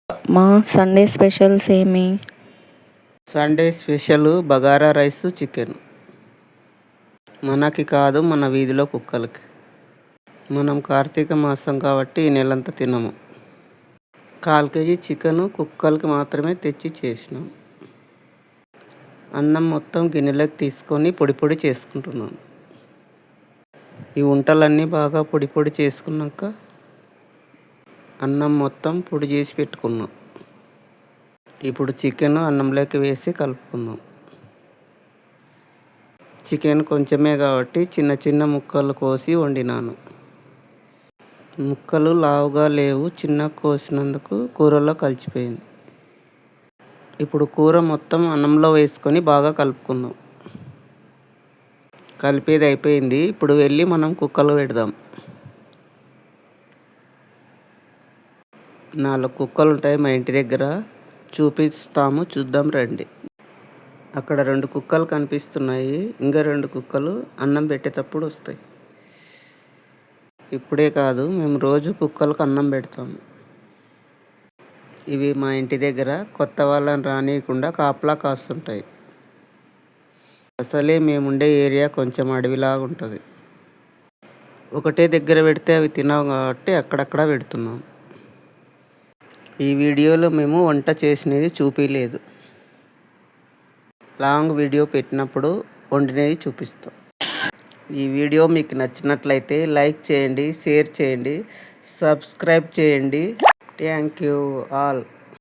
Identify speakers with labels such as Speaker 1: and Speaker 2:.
Speaker 1: మా Sunday specials ఏమి?
Speaker 2: Sunday special bagara rice, chicken. మనకి కాదు, మన వీధిలో కుక్కలకి. మనం కార్తీక మాసం కాబట్టి ఈ నెలంతా తినము. 1/4 కేజీ చికెను కుక్కలకి మాత్రమే తెచ్చి చేసినాం. అన్నం మొత్తం గిన్నెలోకి తీసుకొని పొడి పొడి చేసుకుంటున్నాను. ఈ వంటలన్నీ బాగా పొడి పొడి చేసుకున్నాక అన్నం మొత్తం పొడి చేసి పెట్టుకున్నాం. ఇప్పుడు చికెన్ అన్నంలోకి వేసి కలుపుకుందాం. చికెన్ కొంచెమే కాబట్టి చిన్న చిన్న ముక్కలు కోసి వండినాను. ముక్కలు లావుగా లేవు, చిన్నగా కోసినందుకు కూరలో కలిసిపోయింది. ఇప్పుడు కూర మొత్తం అన్నంలో వేసుకొని బాగా కలుపుకుందాం. కలిపేది అయిపోయింది. ఇప్పుడు వెళ్ళి మనం కుక్కలు పెడదాం. 4 కుక్కలు ఉంటాయి మా ఇంటి దగ్గర, చూపిస్తాము, చూద్దాం రండి. అక్కడ 2 కుక్కలు కనిపిస్తున్నాయి, ఇంకా 2 కుక్కలు అన్నం పెట్టేటప్పుడు వస్తాయి. ఇప్పుడే కాదు, మేము రోజు కుక్కలకు అన్నం పెడతాము. ఇవి మా ఇంటి దగ్గర కొత్త వాళ్ళని రానియకుండా కాపలా కాస్తుంటాయి. అసలే మేముండే ఏరియా కొంచెం అడవిలాగా ఉంటుంది. ఒకటే దగ్గర పెడితే అవి తినవు కాబట్టి అక్కడక్కడ పెడుతున్నాం. ఈ వీడియోలో మేము వంట చేసినది చూపించలేదు. లాంగ్ వీడియో పెట్టినప్పుడు వండినది చూపిస్తాం. ఈ వీడియో మీకు నచ్చినట్లయితే లైక్ చేయండి, షేర్ చేయండి, సబ్స్క్రైబ్ చేయండి. Thank you all.